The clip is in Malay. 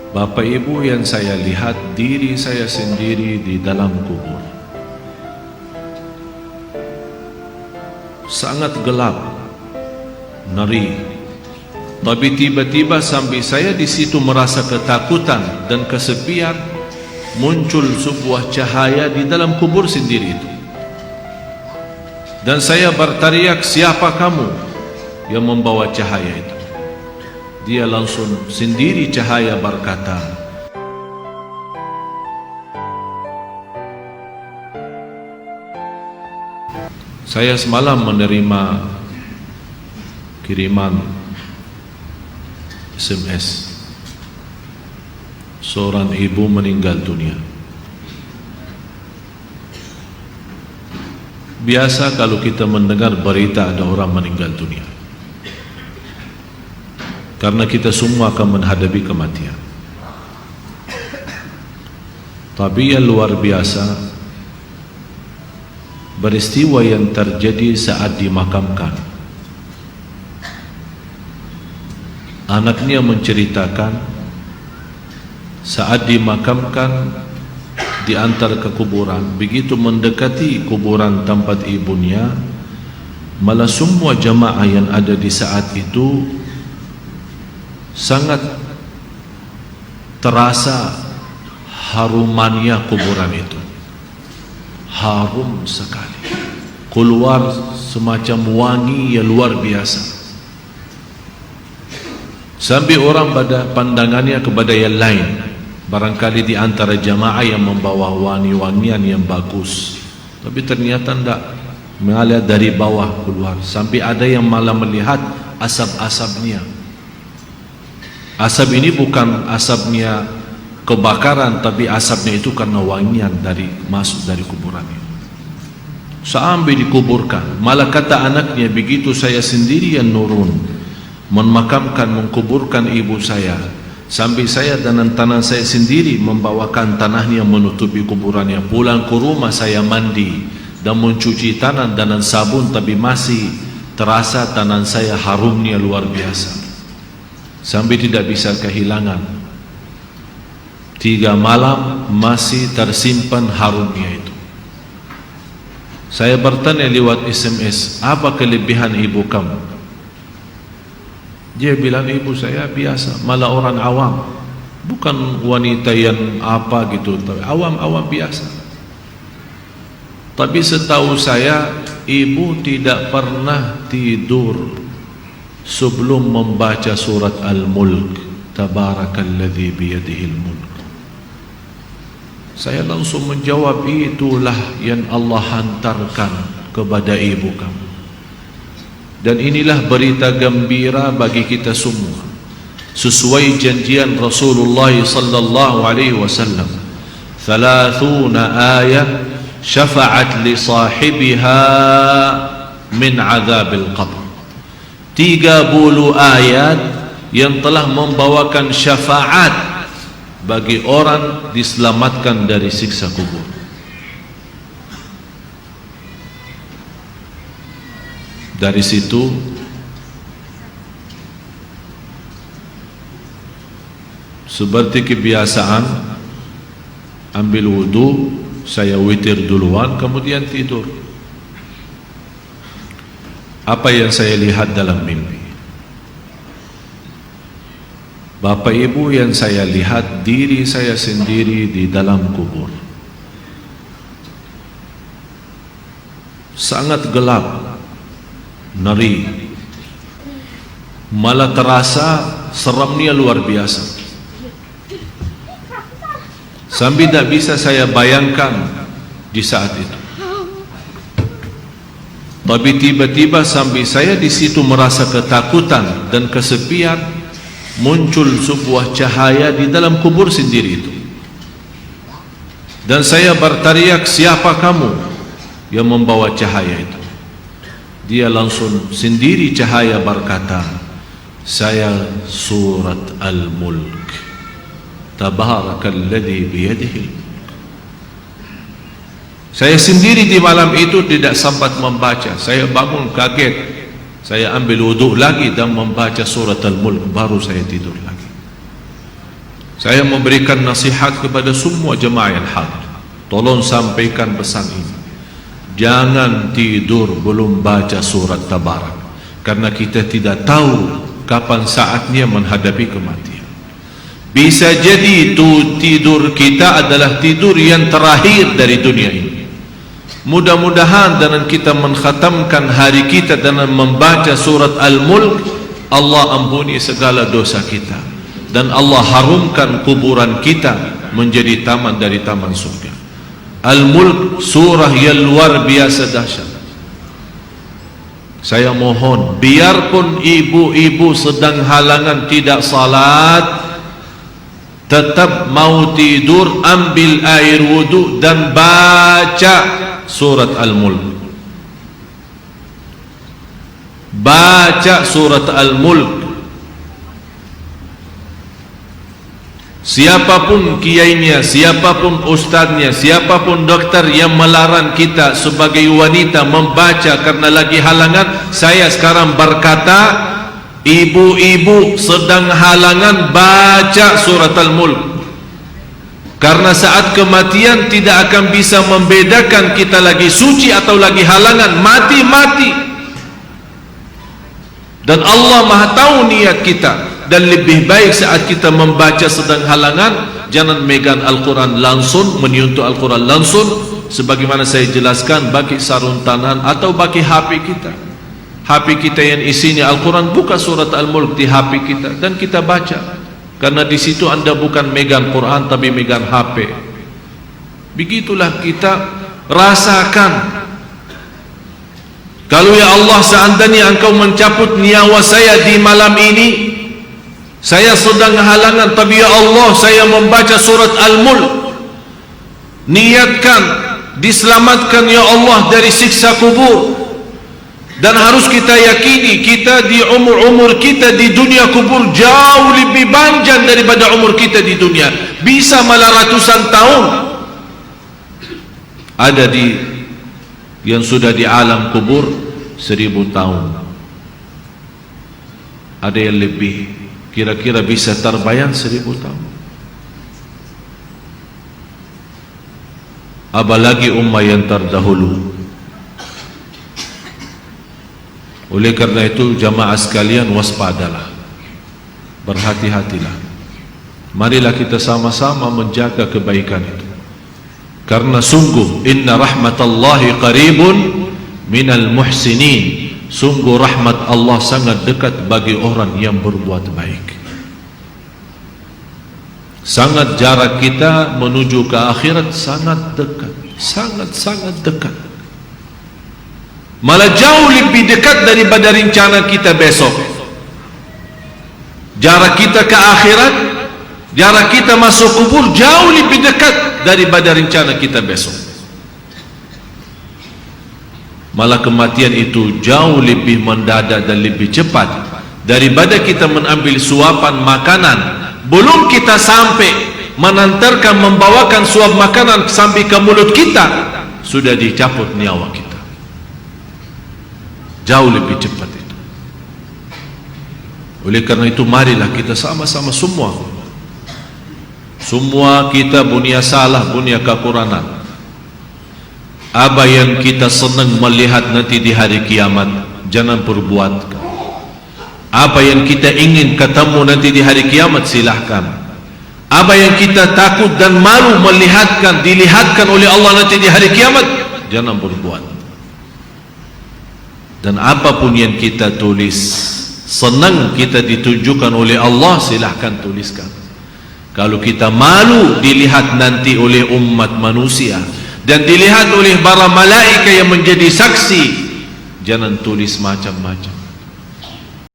Bapak Ibu yang saya lihat diri saya sendiri di dalam kubur. Sangat gelap, ngeri. Tapi tiba-tiba sambil saya di situ merasa ketakutan dan kesepian, muncul sebuah cahaya di dalam kubur sendiri itu. Dan saya berteriak, siapa kamu yang membawa cahaya itu? Dia langsung sendiri cahaya berkata, saya semalam menerima kiriman SMS, seorang ibu meninggal dunia. Biasa kalau kita mendengar berita ada orang meninggal dunia, karena kita semua akan menghadapi kematian. Tapi yang luar biasa, peristiwa yang terjadi saat dimakamkan. Anaknya menceritakan saat dimakamkan di antara kekuburan, begitu mendekati kuburan tempat ibunya, malah semua jamaah yang ada di saat itu sangat terasa harumannya kuburan itu. Harum sekali, keluar semacam wangi yang luar biasa, sampai orang pada pandangannya kepada yang lain, barangkali di antara jamaah yang membawa wangi-wangian yang bagus, tapi ternyata tidak, mengalir dari bawah keluar, sampai ada yang malah melihat asap-asapnya. Asap ini bukan asapnya kebakaran, tapi asapnya itu karena wangian dari masuk dari kuburannya. Sampai dikuburkan, malah kata anaknya, begitu saya sendiri yang nurun memakamkan, mengkuburkan ibu saya, sampai saya dan tanah saya sendiri membawakan tanahnya menutupi kuburannya. Pulang ke rumah saya mandi dan mencuci tanah dengan sabun, tapi masih terasa tanah saya harumnya luar biasa, sampai tidak bisa kehilangan. 3 malam masih tersimpan harumnya itu. Saya bertanya lewat SMS, apa kelebihan ibu kamu? Dia bilang, ibu saya biasa, malah orang awam, bukan wanita yang apa gitu, tapi awam-awam biasa. Tapi setahu saya, ibu tidak pernah tidur sebelum membaca surat Al-Mulk, Tabarakalladzi biyadihil mulk. Saya langsung menjawab, itulah yang Allah hantarkan kepada ibu kamu. Dan inilah berita gembira bagi kita semua, sesuai janjian Rasulullah sallallahu alaihi wasallam. 30 ayat syafa'at li sahibiha min azabil qabr. 30 ayat yang telah membawakan syafaat bagi orang diselamatkan dari siksa kubur. Dari situ seperti kebiasaan, ambil wudu, saya witir duluan, kemudian tidur. Apa yang saya lihat dalam mimpi? Bapak Ibu yang saya lihat diri saya sendiri di dalam kubur. Sangat gelap, ngeri, malah terasa seramnya luar biasa, sampai tidak bisa saya bayangkan di saat itu. Tapi tiba-tiba sampai saya di situ merasa ketakutan dan kesepian, muncul sebuah cahaya di dalam kubur sendiri itu. Dan saya berteriak, siapa kamu yang membawa cahaya itu? Dia langsung sendiri cahaya berkata, saya surat Al-Mulk, Tabarakalladzi biyadihil mulk. Saya sendiri di malam itu tidak sempat membaca. Saya bangun kaget, saya ambil wudhu lagi dan membaca surat Al-Mulk, baru saya tidur lagi. Saya memberikan nasihat kepada semua jemaah yang hadir. Tolong sampaikan pesan ini. Jangan tidur belum baca surat Tabarak, karena kita tidak tahu kapan saatnya menghadapi kematian. Bisa jadi itu tidur kita adalah tidur yang terakhir dari dunia ini. Mudah-mudahan dengan kita mengkhatamkan hari kita dengan membaca surat Al-Mulk, Allah ampuni segala dosa kita, dan Allah harumkan kuburan kita menjadi taman dari taman surga. Al-Mulk surah yang luar biasa dahsyat. Saya mohon, biarpun ibu-ibu sedang halangan tidak salat, tetap mau tidur, ambil air wudu dan baca surat Al-Mulk. Baca surat Al-Mulk. Siapapun kiainya, siapapun ustaznya, siapapun dokter yang melarang kita sebagai wanita membaca karena lagi halangan, saya sekarang berkata, ibu-ibu sedang halangan, baca surat Al-Mulk. Karena saat kematian tidak akan bisa membedakan kita lagi suci atau lagi halangan, mati-mati. Dan Allah Maha tahu niat kita. Dan lebih baik saat kita membaca sedang halangan, jangan megang Al-Quran langsung, menyentuh Al-Quran langsung, sebagaimana saya jelaskan, bagi sarung tangan atau bagi HP kita. HP kita yang isinya Al-Quran, buka surat Al-Mulk di HP kita dan kita baca. Karena di situ anda bukan megang Quran tapi megang HP. Begitulah kita rasakan. Kalau ya Allah, seandainya engkau mencabut nyawa saya di malam ini, saya sedang halangan, tapi ya Allah, saya membaca surat Al-Mulk. Niatkan diselamatkan ya Allah dari siksa kubur. Dan harus kita yakini, kita di umur-umur kita di dunia kubur jauh lebih panjang daripada umur kita di dunia. Bisa malah ratusan tahun. Ada di yang sudah di alam kubur 1000 tahun. Ada yang lebih. Kira-kira bisa terbayang 1000 tahun. Apalagi ummah yang terdahulu. Oleh karena itu jamaah sekalian, waspadalah, berhati-hatilah. Marilah kita sama-sama menjaga kebaikan itu. Karena sungguh inna rahmatallahi qaribun minal muhsinin. Sungguh rahmat Allah sangat dekat bagi orang yang berbuat baik. Sangat jarak kita menuju ke akhirat sangat dekat, sangat-sangat dekat. Malah jauh lebih dekat daripada rencana kita besok. Jarak kita ke akhirat, jarak kita masuk kubur jauh lebih dekat daripada rencana kita besok. Malah kematian itu jauh lebih mendadak dan lebih cepat daripada kita mengambil suapan makanan. Belum kita sampai menantarkan, membawakan suap makanan sampai ke mulut kita, sudah dicabut nyawa kita. Jauh lebih cepat itu. Oleh karena itu marilah kita sama-sama semua kita punya salah, punya kekurangan. Apa yang kita senang melihat nanti di hari kiamat, jangan perbuat. Apa yang kita ingin ketemu nanti di hari kiamat, silahkan. Apa yang kita takut dan malu dilihatkan oleh Allah nanti di hari kiamat, jangan berbuat. Dan apapun yang kita tulis, senang kita ditunjukkan oleh Allah, silahkan tuliskan. Kalau kita malu dilihat nanti oleh umat manusia dan dilihat oleh para malaikat yang menjadi saksi, jangan tulis macam-macam.